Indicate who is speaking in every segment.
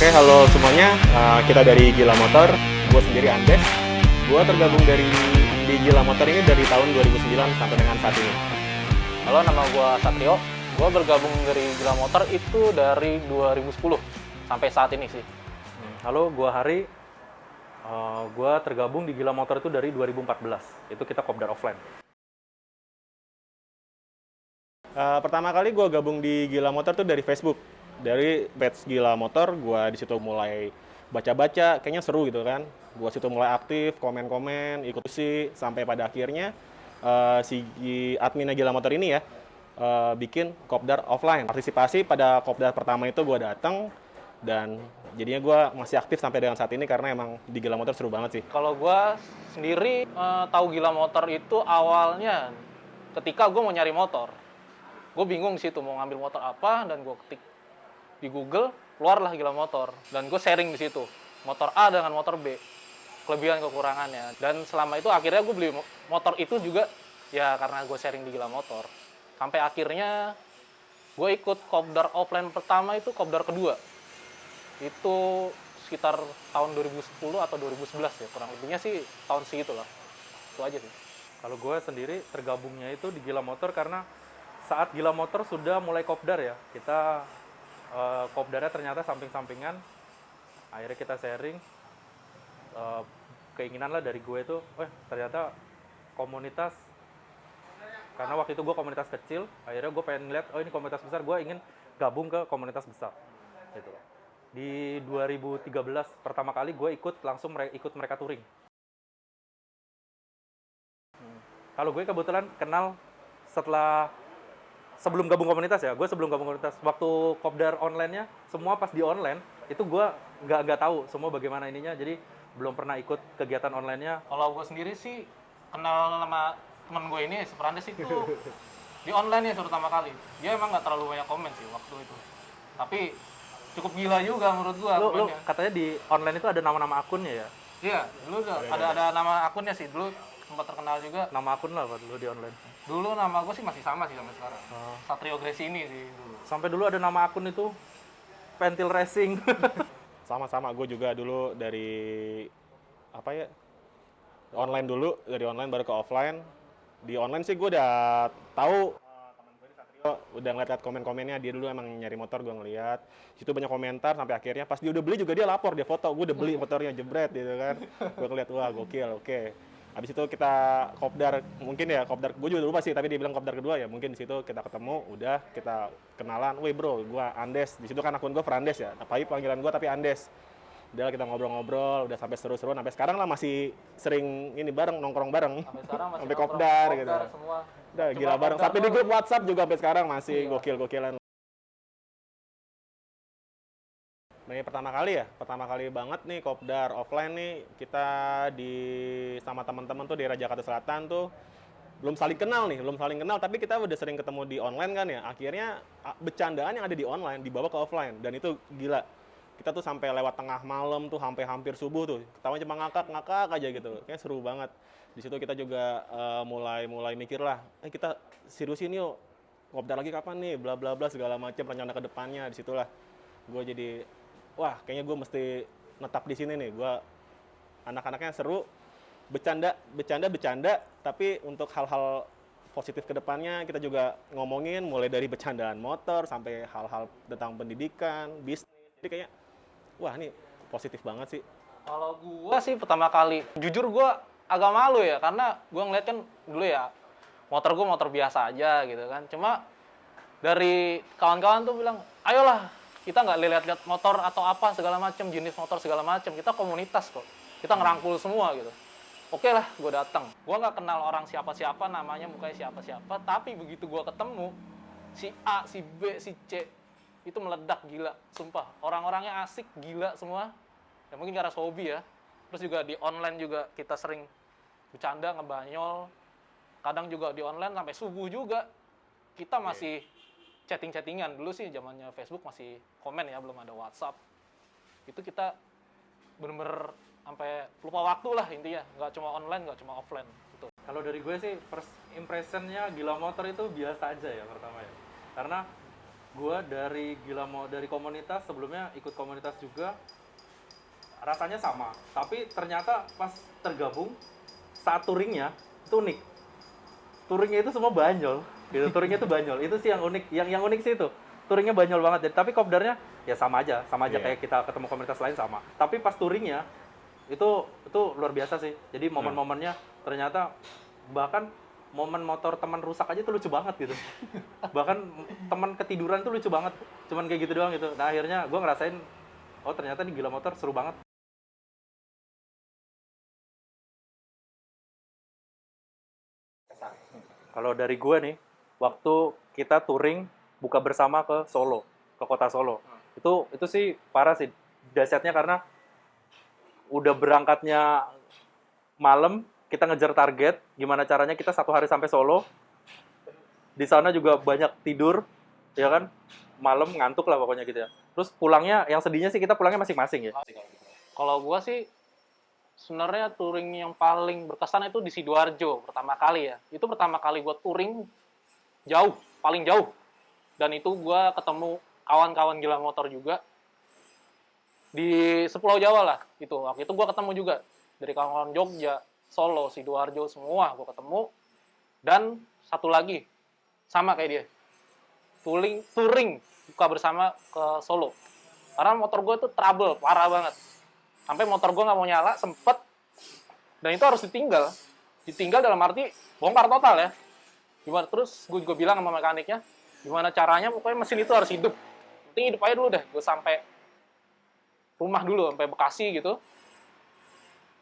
Speaker 1: Oke, halo semuanya. Kita dari Gila Motor. Gue sendiri Andes. Gue tergabung di Gila Motor ini dari tahun 2009 sampai dengan saat ini.
Speaker 2: Halo, nama gue Satrio. Gue bergabung dari Gila Motor itu dari 2010 sampai saat ini sih.
Speaker 3: Halo, gue Hari. Gue tergabung di Gila Motor itu dari 2014. Itu kita kopdar offline.
Speaker 1: Pertama kali gue gabung di Gila Motor tuh dari Facebook. Dari page Gila Motor, gue di situ mulai baca-baca, kayaknya seru gitu kan. Gue situ mulai aktif, komen-komen, ikut isi, sampai pada akhirnya si adminnya Gila Motor ini ya bikin kopdar offline. Partisipasi pada kopdar pertama itu gue datang, dan jadinya gue masih aktif sampai dengan saat ini karena emang di Gila Motor seru banget sih.
Speaker 2: Kalau gue sendiri tahu Gila Motor itu awalnya ketika gue mau nyari motor. Gue bingung sih tuh mau ngambil motor apa, dan gue ketik di Google, keluarlah Gila Motor. Dan gue sharing di situ, motor A dengan motor B, kelebihan kekurangannya. Dan selama itu akhirnya gue beli motor itu juga ya karena gue sharing di Gila Motor. Sampai akhirnya gue ikut kopdar offline pertama, itu kopdar kedua. Itu sekitar tahun 2010 atau 2011 ya, kurang lebihnya sih tahun segitu lah. Itu aja sih.
Speaker 3: Kalau gue sendiri tergabungnya itu di Gila Motor karena saat Gila Motor sudah mulai kopdar ya. Kita kopdarnya ternyata samping-sampingan. Akhirnya kita sharing. Keinginan lah dari gue itu, ternyata komunitas. Karena waktu itu gue komunitas kecil, akhirnya gue pengen lihat, ini komunitas besar, gue ingin gabung ke komunitas besar. Gitu. Di 2013 pertama kali gue langsung ikut mereka touring. Kalau gue kebetulan kenal sebelum gabung komunitas ya, sebelum gabung komunitas, waktu kopdar online-nya, semua pas di online, itu gue nggak tahu semua bagaimana ininya, jadi belum pernah ikut kegiatan online-nya.
Speaker 2: Kalau gue sendiri sih kenal sama temen gue ini, Seperandes itu di online ya terutama kali. Dia emang nggak terlalu banyak komen sih waktu itu. Tapi cukup gila juga menurut gue.
Speaker 3: Lu katanya di online itu ada nama-nama akunnya ya?
Speaker 2: Iya, dulu ada nama akunnya sih. Dulu sempat terkenal juga.
Speaker 3: Nama akun lah dulu di online.
Speaker 2: Dulu nama gue sih masih sama sih sampai sekarang. Satrio Gresini sih dulu.
Speaker 3: Sampai dulu ada nama akun itu Pentil Racing.
Speaker 1: Sama-sama, gue juga dulu dari online dulu, dari online baru ke offline. Di online sih gue udah tahu teman gue ini Satrio, udah ngeliat komen-komennya. Dia dulu emang nyari motor, gue ngeliat situ banyak komentar, sampai akhirnya pas dia udah beli juga dia lapor, dia foto, gue udah beli motornya, jebret gitu kan. Gue ngeliat, wah gokil, oke. Habis itu kita kopdar, mungkin ya kopdar, gue juga lupa sih, tapi dia bilang kopdar kedua ya, mungkin di situ kita ketemu, udah kita kenalan. Woi bro, gue Andes, di situ kan akun gue Fernandes ya, tapi panggilan gue tapi Andes. Udah kita ngobrol-ngobrol, udah sampai seru-seruan, sampai sekarang lah masih sering ini bareng, nongkrong bareng,
Speaker 2: Sampai sekarang masih
Speaker 1: sampai kopdar gitu.
Speaker 2: Semua.
Speaker 1: Udah gila bareng, sampai di grup WhatsApp juga sampai sekarang masih gokil-gokilan. Nah, ini pertama kali banget nih kopdar offline nih, kita sama teman-teman tuh di daerah Jakarta Selatan tuh belum saling kenal, tapi kita udah sering ketemu di online kan ya. Akhirnya bercandaan yang ada di online dibawa ke offline, dan itu gila. Kita tuh sampai lewat tengah malam tuh, sampai hampir subuh tuh, ketawa cuma ngakak aja gitu. Kayaknya seru banget. Di situ kita juga mulai mikir lah, kita seriusin yuk, kopdar lagi kapan nih, bla bla bla segala macam, rencana ke depannya. Disitulah gue jadi, wah kayaknya gue mesti netap di sini nih. Gue anak-anaknya seru, bercanda, tapi untuk hal-hal positif ke depannya kita juga ngomongin, mulai dari bercandaan motor sampai hal-hal tentang pendidikan, bisnis. Jadi kayaknya, wah ini positif banget sih.
Speaker 2: Kalau gue sih pertama kali, jujur gue agak malu ya, karena gue ngeliat kan dulu ya, motor gue motor biasa aja gitu kan. Cuma dari kawan-kawan tuh bilang, ayolah kita nggak lihat-lihat motor atau apa segala macam, jenis motor segala macam, kita komunitas kok, kita ngerangkul semua gitu. Oke lah, gue datang. Gue nggak kenal orang siapa-siapa, namanya mukanya siapa-siapa, tapi begitu gue ketemu si A, si B, si C, itu meledak gila, sumpah. Orang-orangnya asik, gila semua. Ya mungkin karena hobi ya. Terus juga di online juga kita sering bercanda, ngebanyol. Kadang juga di online sampai subuh juga. Kita masih chatting-chattingan. Dulu sih zamannya Facebook masih komen ya, belum ada WhatsApp. Itu kita bener-bener sampai lupa waktu lah intinya. Nggak cuma online, nggak cuma offline. Gitu.
Speaker 3: Kalau dari gue sih, first impression-nya Gila Motor itu biasa aja ya pertama ya. Karena Gua dari dari komunitas sebelumnya ikut komunitas juga, rasanya sama. Tapi ternyata pas tergabung saat touringnya itu unik. Touringnya itu semua banyol, gitu. Touringnya itu banyol. Itu sih yang unik. Yang unik sih itu. Touringnya banyol banget. Jadi, tapi kopdarnya ya sama aja
Speaker 1: Iya.
Speaker 3: kayak kita ketemu komunitas lain sama. Tapi pas touringnya itu luar biasa sih. Jadi momen-momennya ternyata bahkan momen motor teman rusak aja tuh lucu banget gitu. Bahkan teman ketiduran tuh lucu banget. Cuman kayak gitu doang gitu. Nah, akhirnya gue ngerasain oh ternyata di Gila Motor seru banget. Kalau dari gue nih, waktu kita touring buka bersama ke Solo, ke kota Solo. Itu sih parah sih dahsyatnya karena udah berangkatnya malam, kita ngejar target, gimana caranya kita 1 hari sampai Solo. Di sana juga banyak tidur, ya kan? Malam ngantuk lah pokoknya gitu ya. Terus pulangnya, yang sedihnya sih kita pulangnya masing-masing ya.
Speaker 2: Kalau gua sih sebenarnya touring yang paling berkesan itu di Sidoarjo pertama kali ya. Itu pertama kali gua touring jauh, paling jauh. Dan itu gua ketemu kawan-kawan gila motor juga di sepulau Jawa lah itu. Waktu itu gua ketemu juga dari kawan-kawan Jogja, Solo, Sidoarjo semua gua ketemu. Dan satu lagi sama kayak dia. Touring buka bersama ke Solo. Karena motor gue tuh trouble parah banget. Sampai motor gue nggak mau nyala, sempet. Dan itu harus ditinggal dalam arti bongkar total ya. Gimana terus gue juga bilang sama mekaniknya, gimana caranya pokoknya mesin itu harus hidup. Penting hidup aja dulu deh. Gue sampai rumah dulu, sampai Bekasi gitu.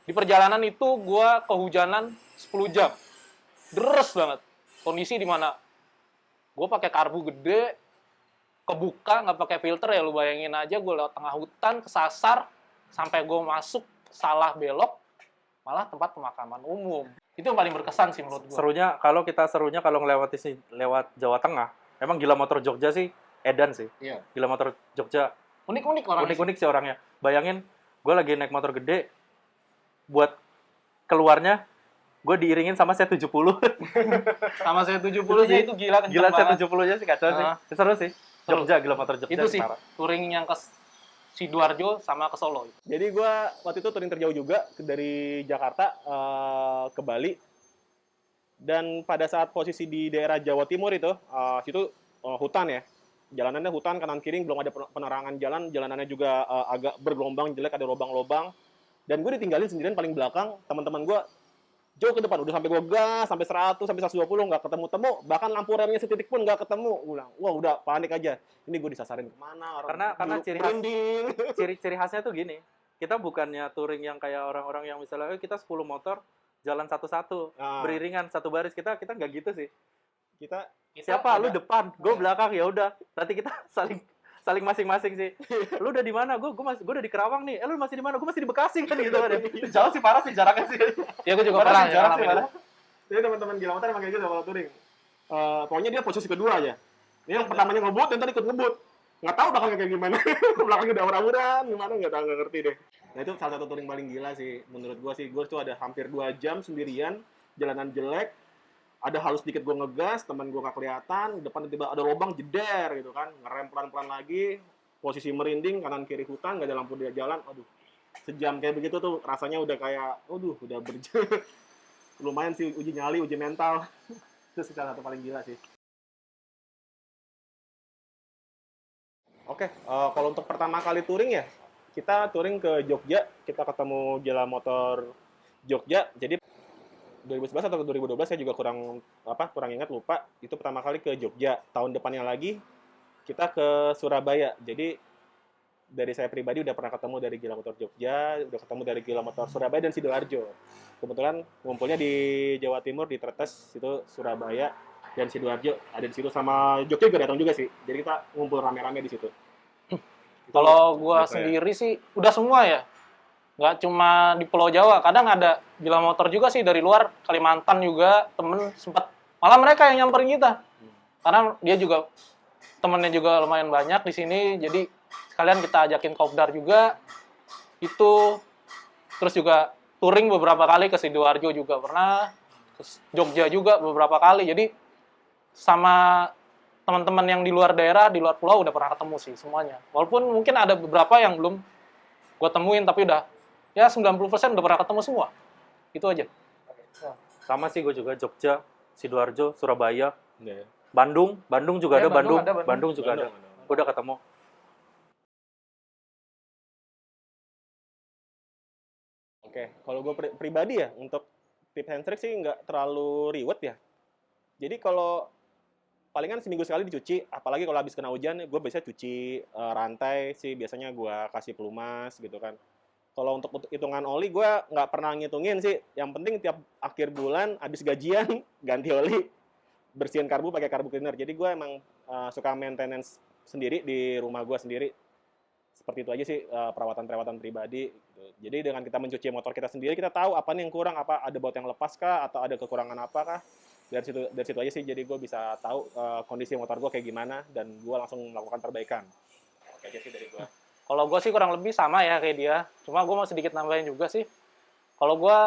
Speaker 2: Di perjalanan itu gue kehujanan 10 jam. Deres banget. Kondisi di mana gue pakai karbu gede, kebuka, nggak pakai filter ya, lu bayangin aja gue lewat tengah hutan, kesasar, sampai gue masuk, salah belok, malah tempat pemakaman umum. Itu yang paling berkesan sih menurut gue.
Speaker 3: Serunya kalau lewat Jawa Tengah, emang Gila Motor Jogja sih edan sih.
Speaker 2: Iya.
Speaker 3: Gila Motor Jogja
Speaker 2: Unik-unik orangnya.
Speaker 3: unik-unik sih orangnya. Bayangin, gue lagi naik motor gede, buat keluarnya, gue diiringin sama C70.
Speaker 2: Sama saya 70 sih itu gila kenceng
Speaker 3: Gila
Speaker 2: banget.
Speaker 3: C70-nya sih kacau sih. Seru sih.
Speaker 2: Seru.
Speaker 3: Jogja, Gila Motor Jogja.
Speaker 2: Itu sih
Speaker 3: parah.
Speaker 2: touring yang ke Sidoarjo sama ke Solo.
Speaker 1: Jadi gue waktu itu touring terjauh juga dari Jakarta ke Bali. Dan pada saat posisi di daerah Jawa Timur itu, situ hutan ya. Jalanannya hutan, kanan kiri belum ada penerangan jalan. Jalanannya juga agak bergelombang, jelek, ada lubang-lubang. Dan gue ditinggalin sendirian paling belakang. Teman-teman gue jauh ke depan, udah sampai gue gas, sampai 100, sampai 120, nggak ketemu-temu. Bahkan lampu remnya setitik pun nggak ketemu. Gue bilang, wah udah panik aja. Ini gue disasarin kemana?
Speaker 3: Karena ciri khasnya tuh gini. Kita bukannya touring yang kayak orang-orang yang misalnya kita 10 motor jalan satu-satu, beriringan satu baris. Kita nggak gitu sih.
Speaker 1: Kita
Speaker 3: Siapa lu depan, gue belakang, ya udah. Nanti kita saling masing-masing sih. Lu udah di mana? Gue udah di Kerawang nih. Lu masih di mana? Gue masih di Bekasi kan gitu kan. Jauh sih, parah sih jaraknya sih.
Speaker 2: Ya gue juga
Speaker 3: Parah
Speaker 2: pernah
Speaker 3: sih, jarak sih,
Speaker 2: ngalamin
Speaker 3: parah.
Speaker 2: itu.
Speaker 1: Jadi teman-teman gila motor emang kayak gitu kalau touring. Pokoknya dia posisi kedua aja. Ini yang pertamanya ngebut, dan tadi ikut ngebut. Nggak tahu belakangnya kayak gimana. Belakangnya udah orang-orang, gimana nggak tahu, nggak ngerti deh. Nah itu salah satu touring paling gila sih menurut gua sih. Gua tuh ada hampir 2 jam sendirian, jalanan jelek. Ada halus dikit gua ngegas, teman gua nggak kelihatan. Depan tiba-tiba ada lubang, jeder gitu kan. Ngerem pelan-pelan lagi. Posisi merinding, kanan kiri hutan, nggak ada lampu dia jalan. Aduh, sejam kayak begitu tuh rasanya udah kayak, aduh, udah lumayan sih uji nyali, uji mental. Itu salah satu paling gila sih. Oke, kalau untuk pertama kali touring ya, kita touring ke Jogja, kita ketemu Gila Motor Jogja. Jadi 2011 atau 2012 saya juga kurang ingat, lupa. Itu pertama kali ke Jogja. Tahun depannya lagi kita ke Surabaya. Jadi dari saya pribadi udah pernah ketemu dari Gila Motor Jogja, udah ketemu dari Gila Motor Surabaya dan Sidoarjo. Kebetulan ngumpulnya di Jawa Timur, di Tretes, itu Surabaya dan Sidoarjo ada di situ, sama Jogja juga datang juga sih. Jadi kita ngumpul rame-rame di situ.
Speaker 2: Kalau gua sendiri sih udah semua ya. Nggak cuma di Pulau Jawa, kadang ada gila motor juga sih dari luar, Kalimantan juga, temen sempat. Malah mereka yang nyamperin kita. Karena dia juga, temennya juga lumayan banyak di sini, jadi sekalian kita ajakin kopdar juga. Itu, terus juga touring beberapa kali ke Sidoarjo juga pernah, terus Jogja juga beberapa kali. Jadi sama teman-teman yang di luar daerah, di luar pulau udah pernah ketemu sih semuanya. Walaupun mungkin ada beberapa yang belum gue temuin, tapi udah ya 90% udah pernah ketemu semua. Itu aja.
Speaker 3: Sama sih gue juga, Jogja, Sidoarjo, Surabaya,
Speaker 1: Iya.
Speaker 3: Bandung juga
Speaker 2: Ya,
Speaker 3: ada, Bandung
Speaker 2: Bandung
Speaker 3: juga ada. Gue udah ketemu.
Speaker 1: Oke, kalau gue pribadi ya, untuk tips and trick sih nggak terlalu ribet ya. Jadi kalau palingan seminggu sekali dicuci, apalagi kalau habis kena hujan, gue biasanya cuci rantai sih, biasanya gue kasih pelumas gitu kan. Kalau untuk hitungan oli, gue nggak pernah ngitungin sih. Yang penting tiap akhir bulan, habis gajian, ganti oli, bersihin karbu pakai karbu cleaner. Jadi gue emang suka maintenance sendiri di rumah gue sendiri. Seperti itu aja sih perawatan-perawatan pribadi. Gitu. Jadi dengan kita mencuci motor kita sendiri, kita tahu apa nih yang kurang, apa ada baut yang lepas kah, atau ada kekurangan apa kah. Dari situ aja sih, jadi gue bisa tahu kondisi motor gue kayak gimana, dan gue langsung melakukan perbaikan. Oke aja sih dari gue.
Speaker 2: Kalau gue sih kurang lebih sama ya kayak dia. Cuma gue mau sedikit nambahin juga sih. Kalau gue,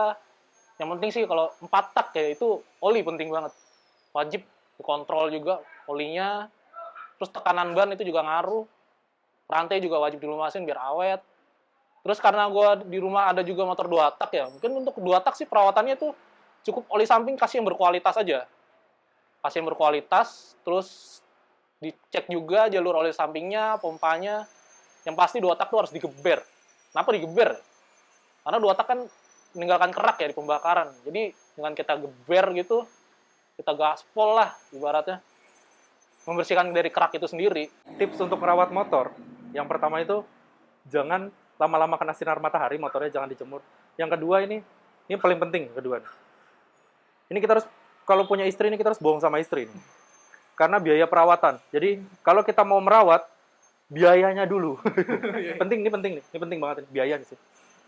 Speaker 2: yang penting sih kalau 4 tak ya itu oli penting banget. Wajib dikontrol juga olinya. Terus tekanan ban itu juga ngaruh. Rantai juga wajib dilumasin biar awet. Terus karena gue di rumah ada juga motor 2 tak ya. Mungkin untuk 2 tak sih perawatannya tuh cukup oli samping kasih yang berkualitas aja. Kasih yang berkualitas, terus dicek juga jalur oli sampingnya, pompanya. Yang pasti 2 tak tuh harus digeber. Kenapa digeber? Karena 2 tak kan meninggalkan kerak ya di pembakaran. Jadi dengan kita geber gitu, kita gaspol lah ibaratnya. Membersihkan dari kerak itu sendiri.
Speaker 3: Tips untuk merawat motor, yang pertama itu jangan lama-lama kena sinar matahari, motornya jangan dijemur. Yang kedua ini paling penting kedua. Ini kita harus, kalau punya istri ini kita harus bohong sama istri ini. Karena biaya perawatan. Jadi kalau kita mau merawat, biayanya dulu. Ini penting banget ini, biayanya sih.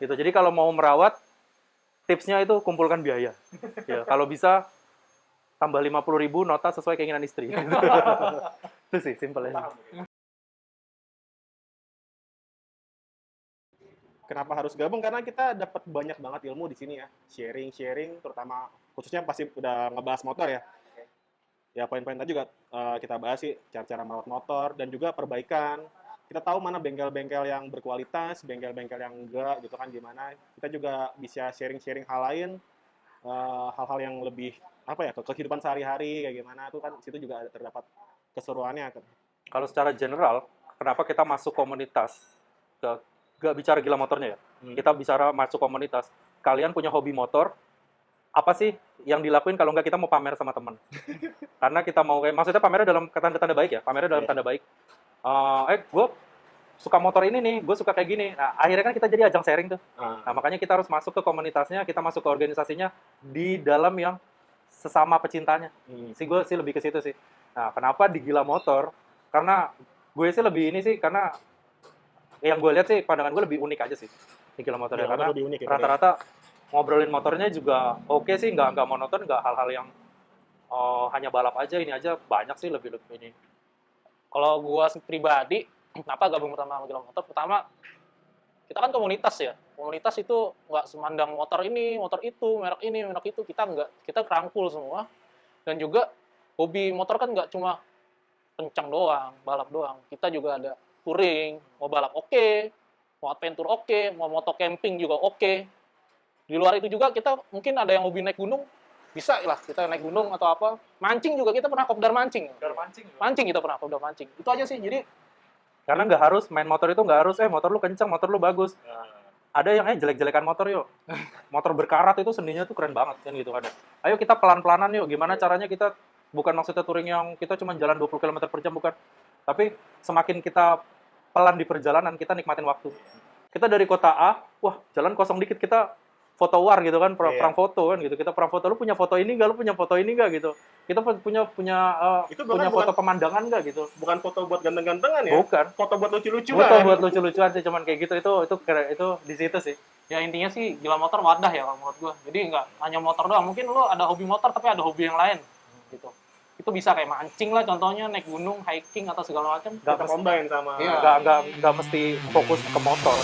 Speaker 3: Gitu. Jadi kalau mau merawat, tipsnya itu kumpulkan biaya. Ya, kalau bisa tambah 50.000 nota sesuai keinginan istri. Itu sih simpelnya.
Speaker 1: Kenapa harus gabung? Karena kita dapat banyak banget ilmu di sini ya. Sharing, terutama khususnya pasti udah ngebahas motor ya. Ya poin-poin tadi juga kita bahas sih, cara-cara merawat motor dan juga perbaikan. Kita tahu mana bengkel-bengkel yang berkualitas, bengkel-bengkel yang enggak gitu kan gimana. Kita juga bisa sharing-sharing hal lain, hal-hal yang lebih apa ya, ke kehidupan sehari-hari kayak gimana, itu kan situ juga terdapat keseruannya.
Speaker 3: Kalau secara general, kenapa kita masuk komunitas? Gak bicara gila motornya ya. Kita bicara masuk komunitas. Kalian punya hobi motor, apa sih yang dilakuin kalau nggak kita mau pamer sama teman? Karena kita mau, maksudnya pamernya dalam tanda baik ya, pamernya dalam tanda baik. Gue suka motor ini nih, gue suka kayak gini. Nah, akhirnya kan kita jadi ajang sharing tuh. Nah, makanya kita harus masuk ke komunitasnya, kita masuk ke organisasinya di dalam yang sesama pecintanya. Gue sih lebih ke situ sih. Nah, kenapa di gila motor? Karena gue sih lebih ini sih, karena yang gue lihat sih pandangan gue lebih unik aja sih di gila motornya. Karena rata-rata ngobrolin motornya juga oke sih, nggak monoton, nggak hal-hal yang hanya balap aja, ini aja, banyak sih lebih ini.
Speaker 2: Kalau gua pribadi, kenapa gabung pertama sama Gila Motor? Pertama, kita kan komunitas ya. Komunitas itu nggak semandang motor ini, motor itu, merek ini, merek itu. Kita nggak, kita kerangkul semua. Dan juga hobi motor kan nggak cuma kencang doang, balap doang. Kita juga ada touring, mau balap oke, mau adventure oke, mau moto camping juga oke. Di luar itu juga kita mungkin ada yang hobi naik gunung, bisa lah kita naik gunung atau apa. Mancing juga kita pernah kopdar mancing. Mancing kita pernah kopdar mancing. Itu aja sih. Jadi
Speaker 3: karena nggak harus main motor itu, nggak harus motor lu kencang, motor lu bagus. Ada yang jelek-jelekan motor yuk. Motor berkarat itu sendinya tuh keren banget kan gitu ada. Ayo kita pelan-pelanan yuk. Gimana caranya kita, bukan maksudnya touring yang kita cuma jalan 20 km per jam, bukan. Tapi semakin kita pelan di perjalanan, kita nikmatin waktu. Kita dari kota A, wah jalan kosong dikit, kita foto war gitu kan, perang foto kan gitu. Kita perang foto, lu punya foto ini enggak, lu punya foto ini enggak gitu. Kita punya foto pemandangan enggak gitu.
Speaker 1: Bukan foto buat ganteng-gantengan ya?
Speaker 3: Bukan.
Speaker 1: Foto buat lucu-lucuan.
Speaker 3: Foto buat lucu-lucuan sih, cuman kayak gitu, itu di situ sih.
Speaker 2: ya intinya sih Gila Motor wadah ya kalau menurut gua. Jadi nggak hanya motor doang. Mungkin lu ada hobi motor tapi ada hobi yang lain gitu. Itu bisa kayak mancing lah contohnya, naik gunung, hiking atau segala macam.
Speaker 1: Kita combine sama
Speaker 3: Nggak mesti fokus ke motor.